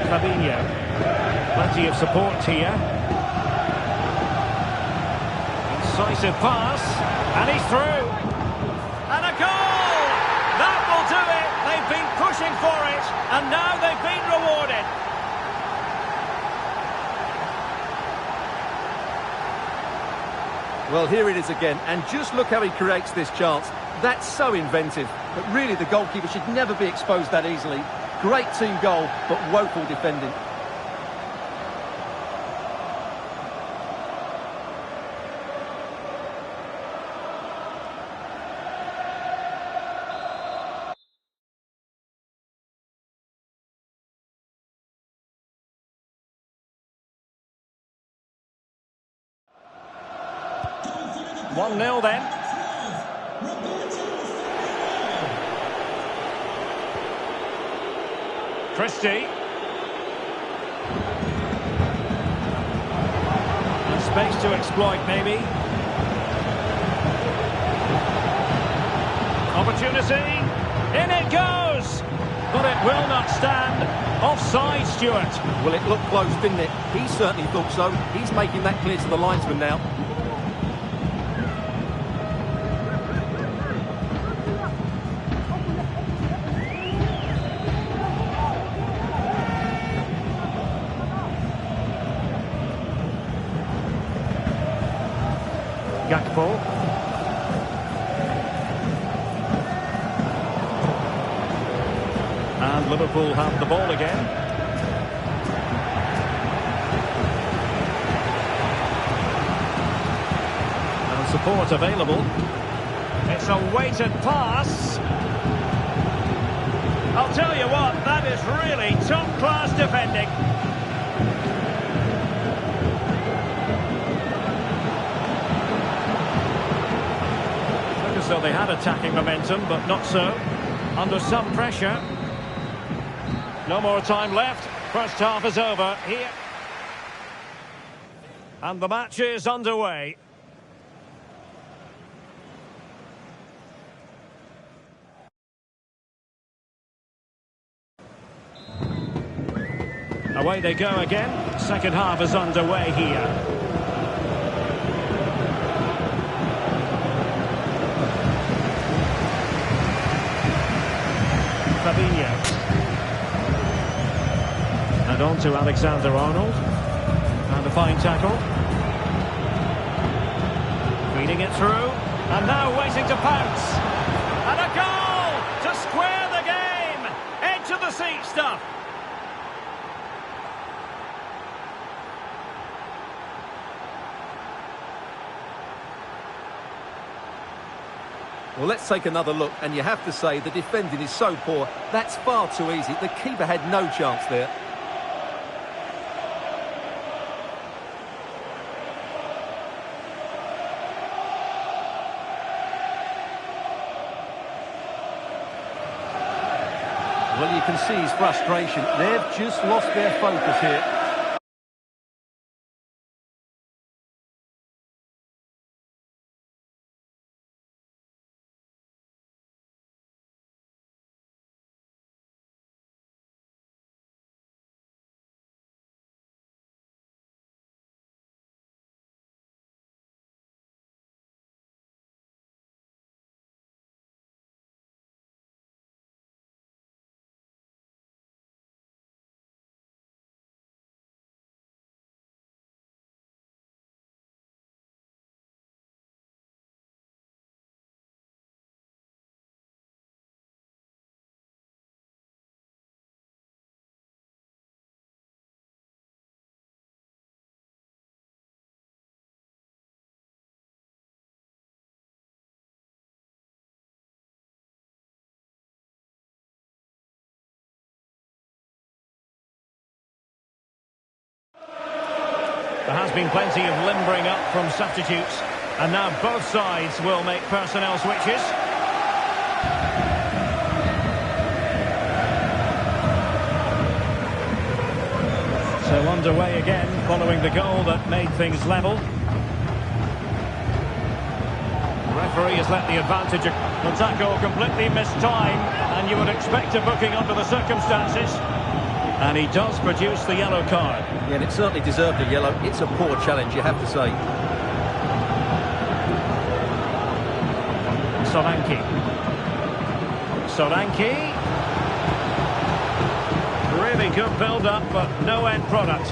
Speaker 1: Fabinho. Plenty of support here. Incisive pass. And he's through. And a goal! That will do it. They've been pushing for it. And now they've been rewarded.
Speaker 2: Well, here it is again, and just look how he creates this chance. That's so inventive, but really the goalkeeper should never be exposed that easily. Great team goal, but woeful defending.
Speaker 1: One 0 then. Christie. And space to exploit, maybe. Opportunity. In it goes! But it will not stand. Offside, Stuart.
Speaker 2: Well, it looked close, didn't it? He certainly thought so. He's making that clear to the linesman now.
Speaker 1: Gakpo. And Liverpool have the ball again. And support available. It's a weighted pass. I'll tell you what, that is really top-class defending. So they had attacking momentum, but not so. Under some pressure. No more time left. First half is over here. And the match is underway. Away they go again. Second half is underway here. Fabinho. And on to Alexander-Arnold. And a fine tackle. Feeding it through. And now waiting to pounce. And a goal to square the game. Edge of the seat stuff.
Speaker 2: Well, let's take another look, and you have to say the defending is so poor. That's far too easy. The keeper had no chance there. Well, you can see his frustration. They've just lost their focus here.
Speaker 1: There has been plenty of limbering up from substitutes, and now both sides will make personnel switches. So So underway again, following the goal that made things level. The referee has let the advantage. The tackle completely missed time, and you would expect a booking under the circumstances. And he does produce the yellow card.
Speaker 2: Yeah, and it certainly deserved a yellow. It's a poor challenge, you have to say.
Speaker 1: Solanke. Solanke. Really good build-up, but no end product.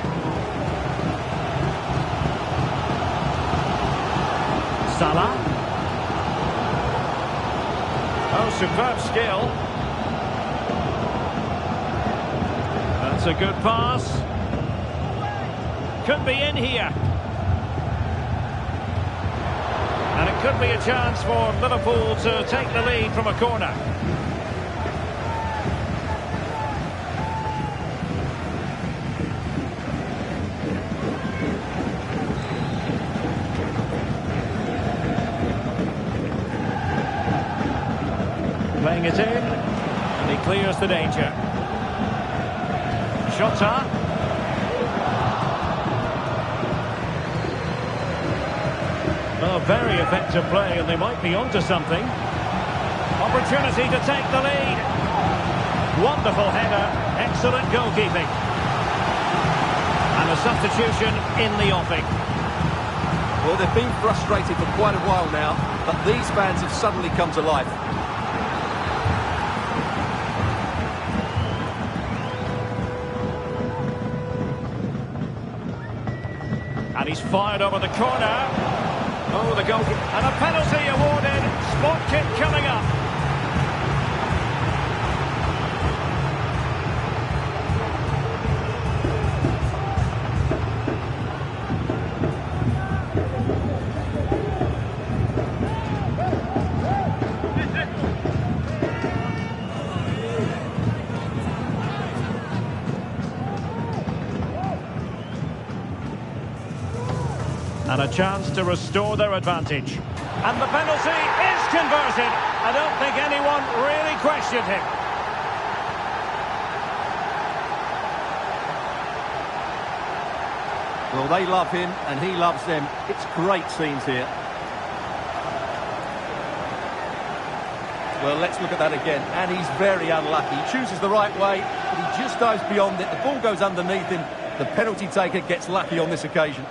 Speaker 1: Salah. Oh, superb skill. That's a good pass. Could be in here. And it could be a chance for Liverpool to take the lead from a corner. Playing it in, and he clears the danger. Shota. Oh, very effective play, and they might be onto something. Opportunity to take the lead. Wonderful header, excellent goalkeeping. And a substitution in the offing.
Speaker 2: Well, they've been frustrated for quite a while now, but these fans have suddenly come to life.
Speaker 1: And he's fired over the corner. Oh, the goal. And a penalty awarded. Spot kick coming up. And a chance to restore their advantage. And the penalty is converted. I don't think anyone really questioned him.
Speaker 2: Well, they love him and he loves them. It's great scenes here. Well, let's look at that again. And he's very unlucky. He chooses the right way, but he just dives beyond it. The ball goes underneath him. The penalty taker gets lucky on this occasion.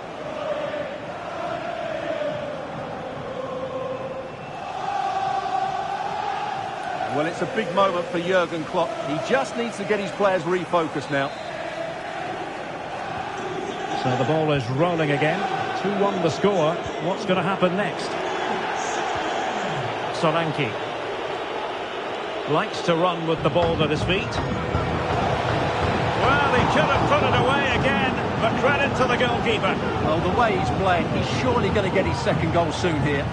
Speaker 2: Well, it's a big moment for Jurgen Klopp. He just needs to get his players refocused now.
Speaker 1: So the ball is rolling again. 2-1 the score. What's going to happen next? Solanke likes to run with the ball at his feet. Well, he could have put it away again, but credit to the goalkeeper.
Speaker 2: Well, the way he's playing, he's surely going to get his second goal soon here.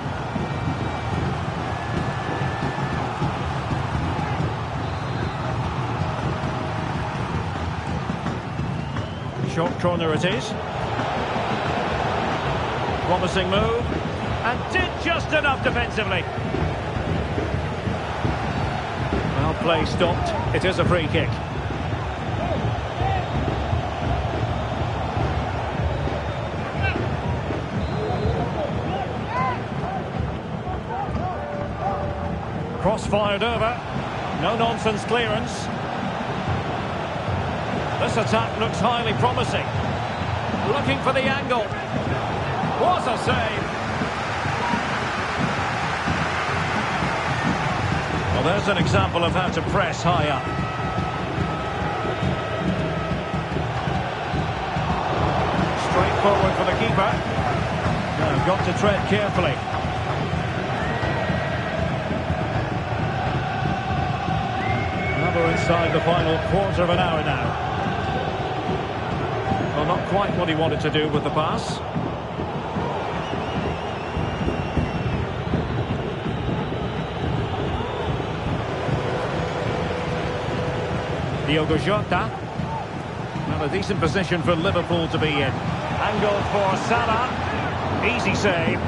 Speaker 1: Short corner it is. Promising move. And did just enough defensively. Well, play stopped. It is a free kick. Cross fired over. No nonsense clearance. This attack looks highly promising. Looking for the angle. What a save. Well, there's an example of how to press high up. Straight forward for the keeper. Now, got to tread carefully. Now we're inside the final quarter of an hour now. Well, not quite what he wanted to do with the pass. Diogo Jota. Well, a decent position for Liverpool to be in. Angle for Salah. Easy save.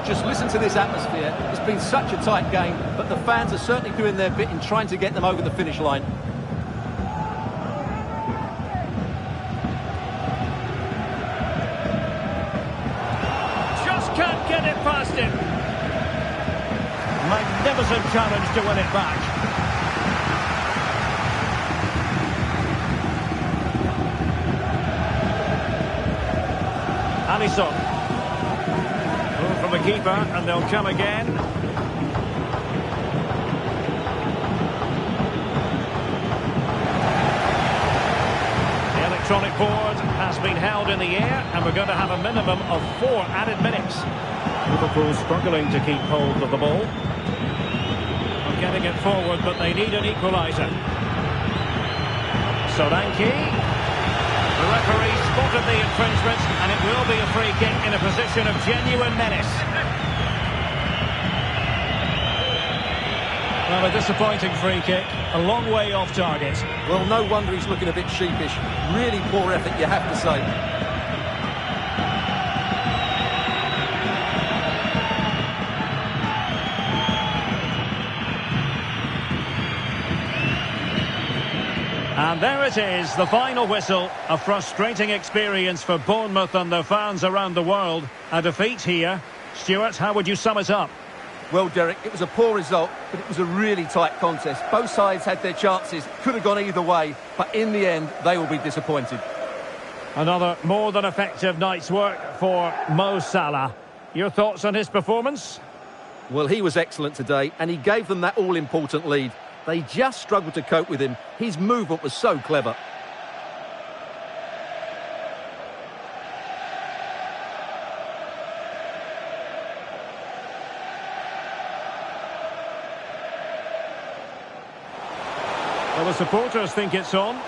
Speaker 2: Just listen to this atmosphere. It's been such a tight game, but the fans are certainly doing their bit in trying to get them over the finish line.
Speaker 1: Just can't get it past him. Magnificent challenge to win it back. Alisson. From the keeper, and they'll come again. The electronic board has been held in the air, and we're going to have a minimum of 4 added minutes. Liverpool struggling to keep hold of the ball. Not getting it forward, but they need an equaliser. Solanke. The referee spotted the infringement, and it will be a free kick in a position of genuine menace. Well, a disappointing free kick, a long way off target.
Speaker 2: Well, no wonder he's looking a bit sheepish. Really poor effort, you have to say.
Speaker 1: And there it is, the final whistle. A frustrating experience for Bournemouth and their fans around the world. A defeat here. Stuart, how would you sum it up?
Speaker 2: Well, Derek, it was a poor result, but it was a really tight contest. Both sides had their chances, could have gone either way, but in the end, they will be disappointed.
Speaker 1: Another more than effective night's work for Mo Salah. Your thoughts on his performance?
Speaker 2: Well, he was excellent today, and he gave them that all-important lead. They just struggled to cope with him. His movement was so clever.
Speaker 1: Well, the supporters think it's on.